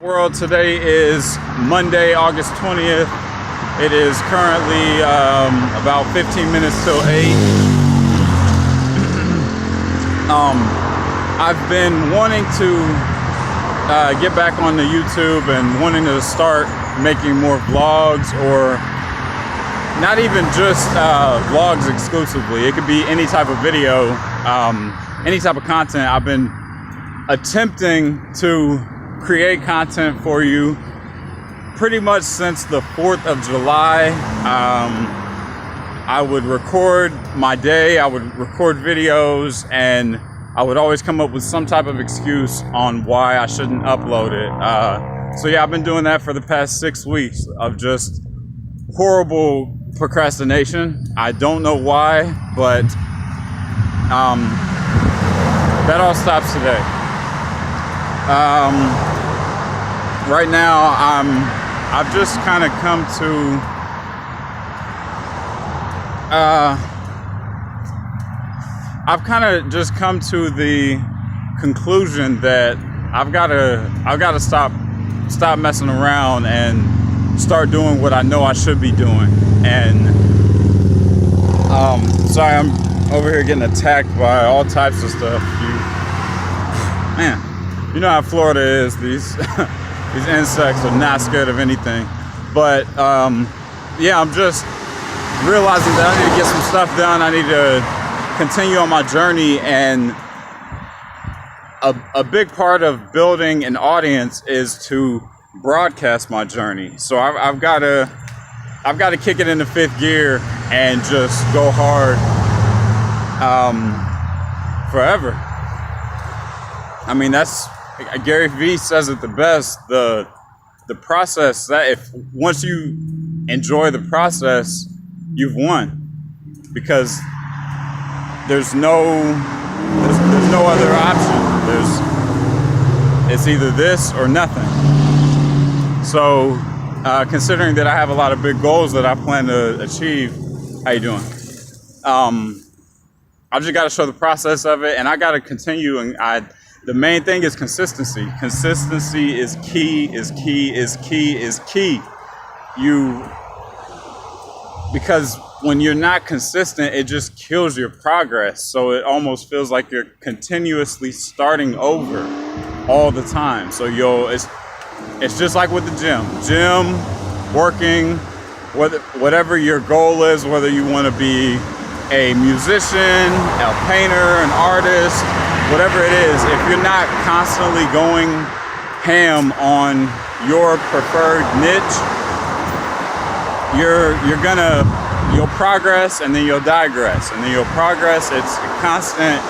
World, today is Monday, August 20th. It is currently about 15 minutes till 8. I've been wanting to get back on the YouTube and wanting to start making more vlogs, or not even just vlogs exclusively. It could be any type of video, any type of content. I've been attempting to create content for you pretty much since the 4th of July. I would record my day, I would record videos, and I would always come up with some type of excuse on why I shouldn't upload it. So yeah, I've been doing that for the past 6 weeks of just horrible procrastination. I don't know why, but that all stops today. Right now, I've just kind of come to the conclusion that I've got to stop messing around and start doing what I know I should be doing. And sorry, I'm over here getting attacked by all types of stuff. Man. You know how Florida is, these these insects are not scared of anything. But yeah, I'm just realizing that I need to get some stuff done. I need to continue on my journey, and a big part of building an audience is to broadcast my journey. So I've got to kick it into 5th gear and just go hard forever. I mean, that's Gary V says it the best. The process, that if once you enjoy the process, you've won, because there's no other option. It's either this or nothing. So considering that I have a lot of big goals that I plan to achieve, how you doing? I just got to show the process of it, and I got to continue. And the main thing is consistency. Consistency is key, because when you're not consistent, it just kills your progress. So it almost feels like you're continuously starting over all the time. So it's just like with the gym, working, whatever your goal is, whether you want to be a musician, a painter, an artist, whatever it is, if you're not constantly going ham on your preferred niche, you'll progress, and then you'll digress, and then you'll progress. It's a constant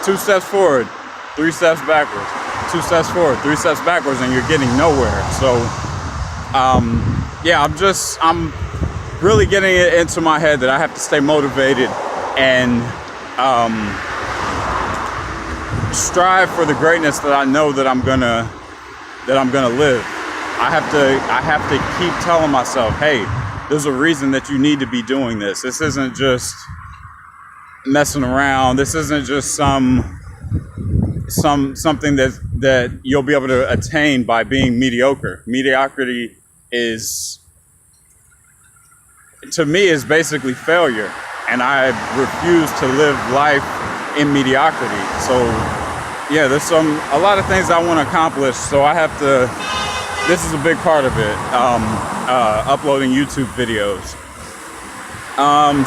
2 steps forward, 3 steps backwards, 2 steps forward, 3 steps backwards, and you're getting nowhere. So yeah, I'm really getting it into my head that I have to stay motivated and strive for the greatness that I know that I'm gonna live. I have to keep telling myself, hey, there's a reason that you need to be doing this. This isn't just messing around. This isn't just something that you'll be able to attain by being mediocre. Mediocrity to me is basically failure, and I refuse to live life in mediocrity. So yeah, there's a lot of things I want to accomplish, so I have to, this is a big part of it, uploading YouTube videos.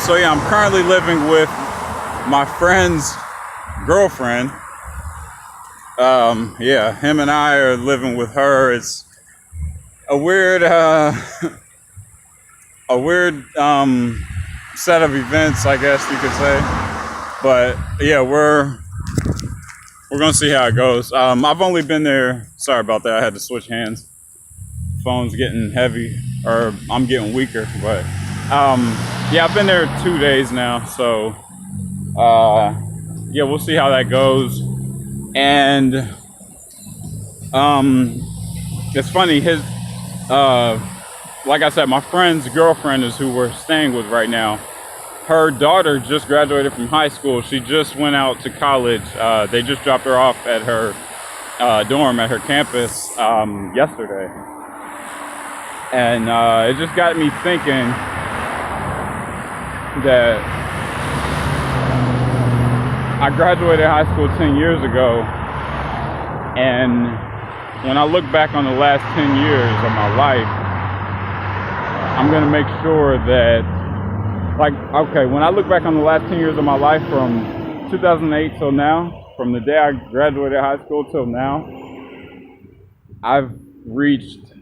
So yeah, I'm currently living with my friend's girlfriend. Yeah, him and I are living with her. It's a weird set of events, I guess you could say. But yeah, we're gonna see how it goes. I've only been there, sorry about that, I had to switch hands. Phone's getting heavy, or I'm getting weaker, but yeah, I've been there 2 days now, so yeah, we'll see how that goes. And it's funny, like I said, my friend's girlfriend is who we're staying with right now. Her daughter just graduated from high school. She just went out to college. They just dropped her off at her dorm at her campus yesterday, and it just got me thinking that I graduated high school 10 years ago, and when I look back on the last 10 years of my life, I'm gonna make sure that, when I look back on the last 10 years of my life from 2008 till now, from the day I graduated high school till now, I've reached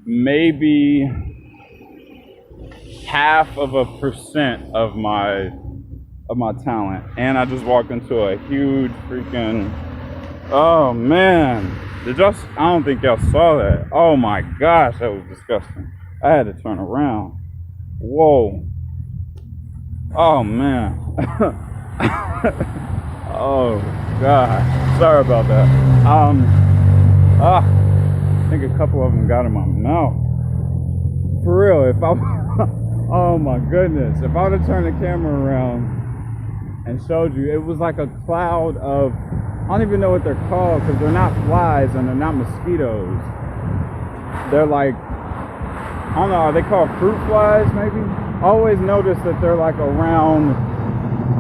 maybe 0.5% of my talent, and I just walked into a huge freaking, oh man, I don't think y'all saw that. Oh my gosh, that was disgusting. I had to turn around. Whoa. Oh man. Oh god, sorry about that. I think a couple of them got in my mouth. For real, if I oh my goodness, if I would have turned the camera around and showed you, it was like a cloud of, I don't even know what they're called, because they're not flies and they're not mosquitoes. They're like, I don't know, are they called fruit flies maybe? I always notice that they're like around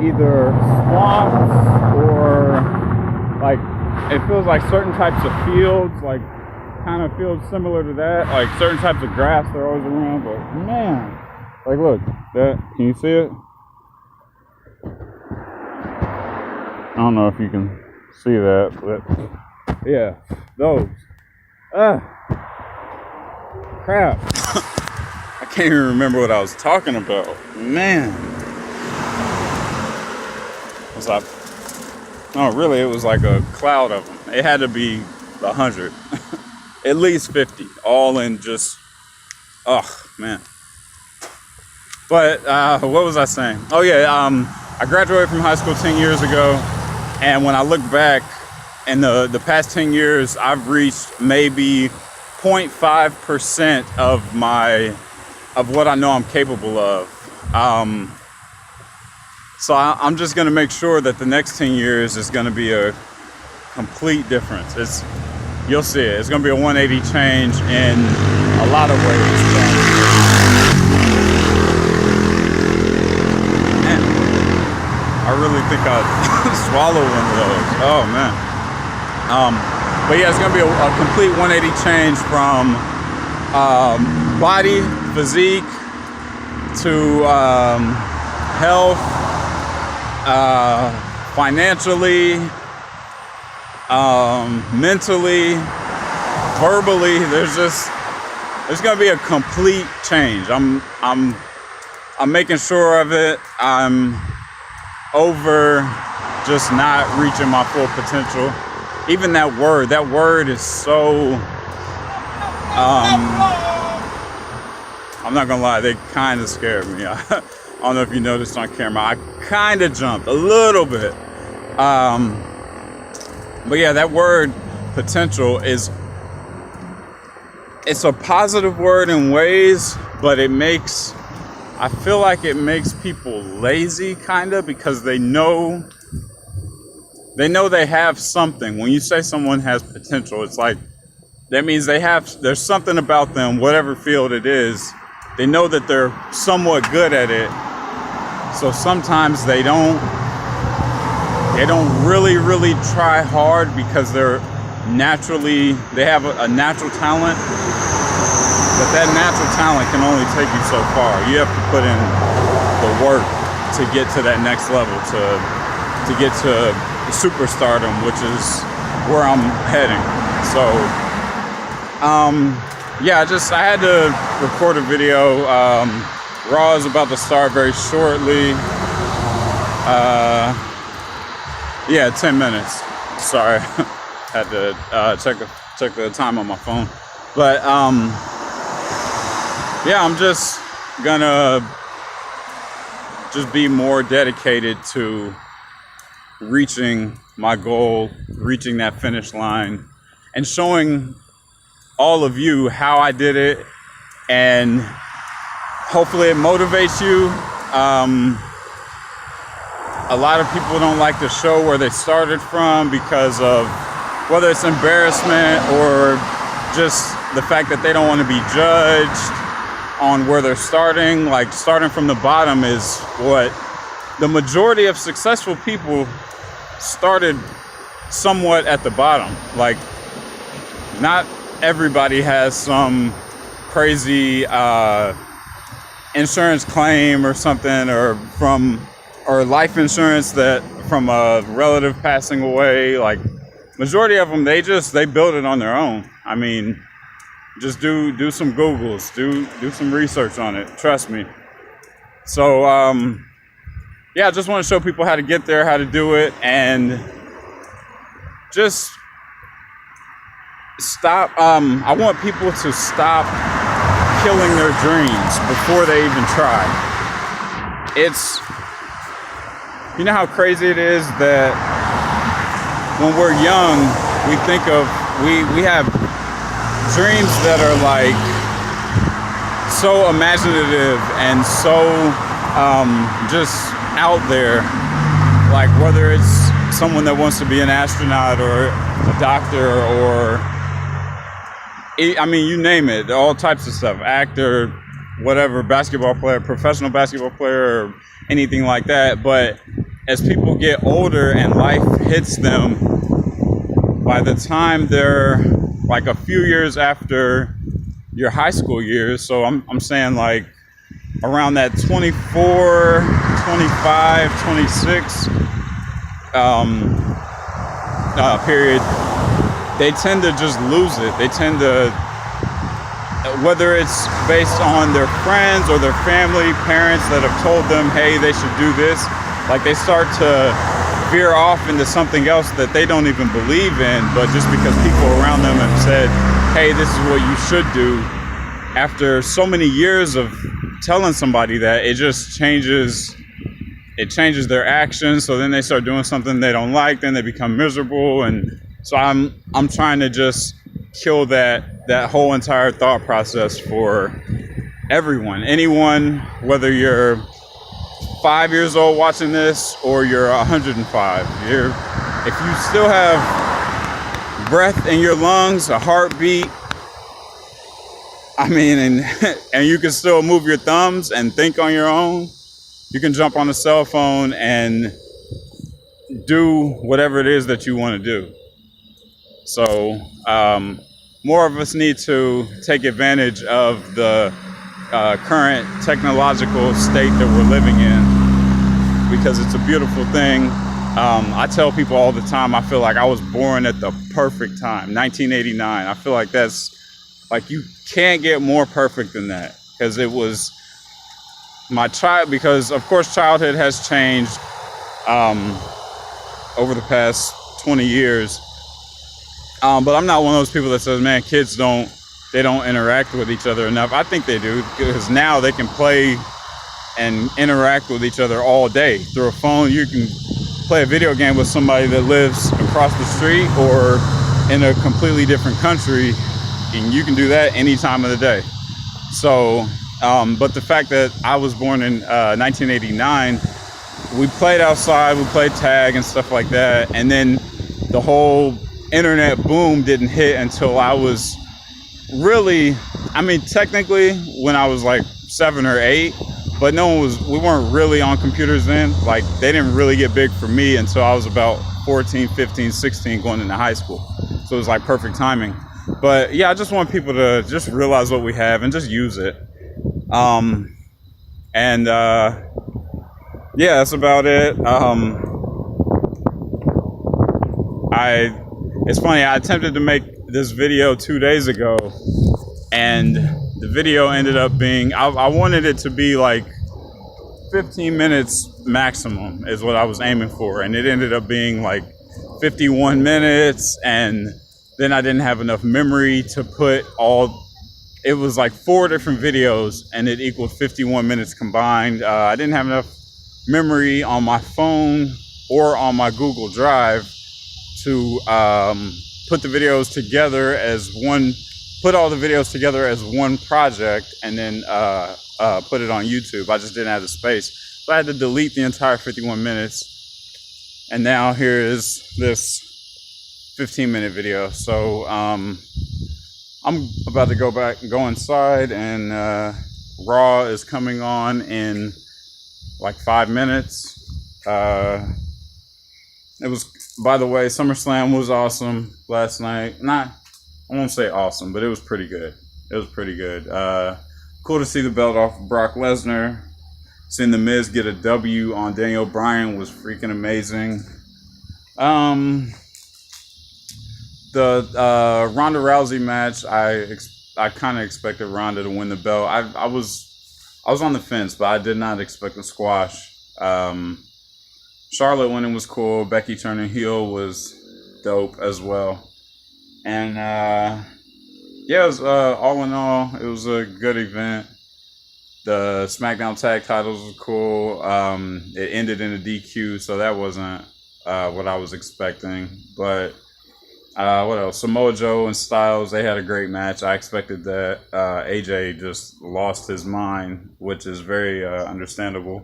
either swamps or like, it feels like certain types of fields, like kind of feels similar to that, like certain types of grass they're always around. But man, like look, that, can you see it? I don't know if you can see that, but yeah, those. Crap. I can't even remember what I was talking about. Man. Was I? No, really, it was like a cloud of them. It had to be 100. At least 50. All in just, oh, man. But what was I saying? Oh, yeah, I graduated from high school 10 years ago. And when I look back, in the past 10 years, I've reached maybe 0.5% of what I know I'm capable of. So I'm just gonna make sure that the next 10 years is gonna be a complete difference. You'll see it. It's gonna be a 180 change in a lot of ways. Man, I really think I'd swallow one of those. Oh man. But yeah, it's gonna be a complete 180 change from body, physique, to health, financially, mentally, verbally. There's gonna be a complete change. I'm making sure of it. I'm over just not reaching my full potential. Even that word is so, I'm not gonna lie, they kind of scared me. I don't know if you noticed on camera, I kind of jumped a little bit. But yeah, that word potential it's a positive word in ways, but I feel like it makes people lazy kind of, because they know they have something. When you say someone has potential, it's like, that means there's something about them, whatever field it is, they know that they're somewhat good at it. So sometimes they don't really, really try hard, because they have a natural talent, but that natural talent can only take you so far. You have to put in the work to get to that next level, to get to superstardom, which is where I'm heading. So yeah, I had to record a video. Raw is about to start very shortly. Yeah, 10 minutes. Sorry, had to check the time on my phone. But yeah, I'm just gonna be more dedicated to reaching my goal, reaching that finish line, and showing all of you how I did it, and hopefully it motivates you. A lot of people don't like to show where they started from because of whether it's embarrassment or just the fact that they don't want to be judged on where they're starting. Like, starting from the bottom is what the majority of successful people started somewhat at the bottom. Like, not everybody has some crazy insurance claim or something, or life insurance that from a relative passing away. Like, majority of them, they build it on their own. I mean, just do some Googles, do some research on it. Trust me. So yeah, I just want to show people how to get there, how to do it, and just stop. I want people to stop killing their dreams before they even try. You know how crazy it is that when we're young, we think of, we have dreams that are like so imaginative and so just out there. Like, whether it's someone that wants to be an astronaut or a doctor, or I mean, you name it, all types of stuff, actor, whatever, basketball player, professional basketball player, or anything like that. But as people get older and life hits them, by the time they're like a few years after your high school years, so I'm saying like around that 24, 25, 26 period, they tend to just lose it. They tend to, whether it's based on their friends or their family, parents that have told them, hey, they should do this, like they start to veer off into something else that they don't even believe in, but just because people around them have said, hey, this is what you should do, after so many years of telling somebody that, it just changes their actions. So then they start doing something they don't like, then they become miserable. And so I'm trying to just kill that whole entire thought process for everyone. Anyone, whether you're 5 years old watching this or you're 105, if you still have breath in your lungs, a heartbeat, I mean, and you can still move your thumbs and think on your own, you can jump on a cell phone and do whatever it is that you want to do. So more of us need to take advantage of the current technological state that we're living in, because it's a beautiful thing. I tell people all the time, I feel like I was born at the perfect time, 1989. I feel like that's, like, you can't get more perfect than that, because it was my child, because of course childhood has changed over the past 20 years. But I'm not one of those people that says, man, kids don't interact with each other enough. I think they do, because now they can play and interact with each other all day through a phone. You can play a video game with somebody that lives across the street or in a completely different country, and you can do that any time of the day. So, but the fact that I was born in 1989, we played outside, we played tag and stuff like that, and then the whole internet boom didn't hit until I was really, I mean, technically when I was like 7 or 8, but we weren't really on computers then. Like, they didn't really get big for me until I was about 14, 15, 16, going into high school. So it was like perfect timing. But yeah, I just want people to just realize what we have and just use it. Yeah, that's about it. It's funny, I attempted to make this video 2 days ago, and the video ended up being, I wanted it to be like 15 minutes maximum is what I was aiming for, and it ended up being like 51 minutes, and then I didn't have enough memory to put it was like 4 different videos, and it equaled 51 minutes combined. I didn't have enough memory on my phone or on my Google Drive to put the videos together as one, put all the videos together as one project, and then put it on YouTube. I just didn't have the space. So I had to delete the entire 51 minutes. And now here is this 15-minute video. So I'm about to go inside, and Raw is coming on in like 5 minutes. It was, by the way, SummerSlam was awesome last night. I won't say awesome, but it was pretty good. It was pretty good. Cool to see the belt off of Brock Lesnar. Seeing The Miz get a W on Daniel Bryan was freaking amazing. The Ronda Rousey match, I kind of expected Ronda to win the belt. I was on the fence, but I did not expect a squash. Charlotte winning was cool. Becky turning heel was dope as well. And yeah, it was all in all, it was a good event. The SmackDown tag titles was cool. It ended in a DQ, so that wasn't what I was expecting. But what else? Samoa Joe and Styles, they had a great match. I expected that. AJ just lost his mind, which is very understandable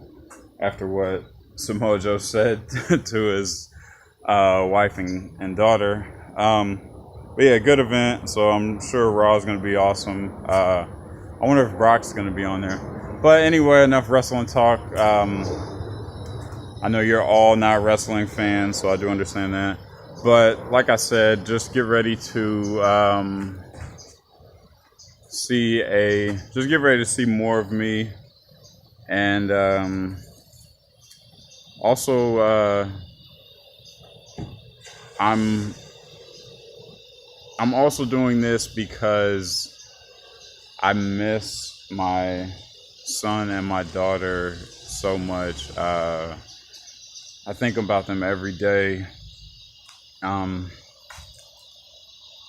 after what Samoa Joe said to his wife and daughter. But yeah, good event. So I'm sure Raw is going to be awesome. I wonder if Brock's going to be on there. But anyway, enough wrestling talk. I know you're all not wrestling fans, so I do understand that. But like I said, just get ready to see more of me. And also, I'm also doing this because I miss my son and my daughter so much. I think about them every day. I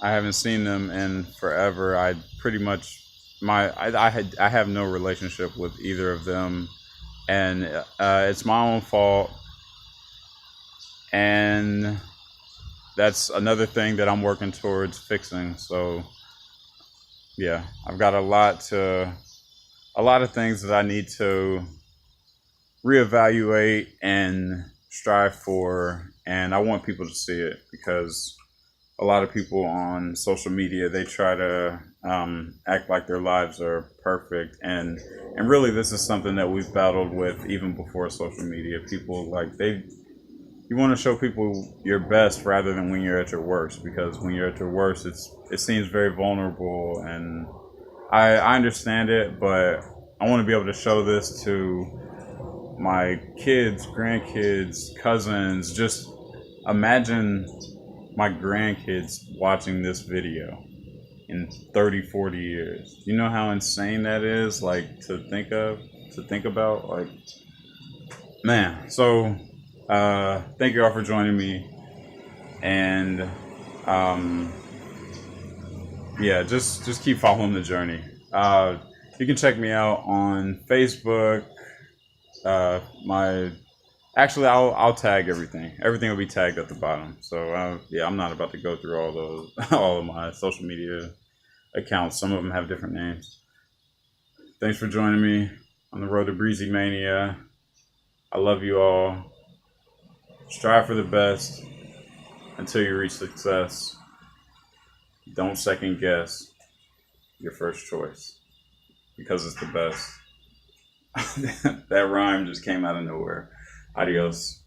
haven't seen them in forever. I pretty much I have no relationship with either of them, and it's my own fault. And that's another thing that I'm working towards fixing. So yeah, I've got a lot of things that I need to reevaluate and strive for, and I want people to see it, because a lot of people on social media, they try to act like their lives are perfect, and really this is something that we've battled with even before social media. People you want to show people your best rather than when you're at your worst, because when you're at your worst, it seems very vulnerable, and I understand it, but I want to be able to show this to my kids, grandkids, cousins. Just imagine my grandkids watching this video in 30, 40 years. You know how insane that is, like, to think about, like, man. So thank you all for joining me, and yeah, just keep following the journey. You can check me out on Facebook. I'll tag everything. Everything will be tagged at the bottom. So yeah, I'm not about to go through all of my social media accounts. Some of them have different names. Thanks for joining me on the road to Bre-Z Mania. I love you all. Strive for the best until you reach success. Don't second guess your first choice, because it's the best. That rhyme just came out of nowhere. Adios.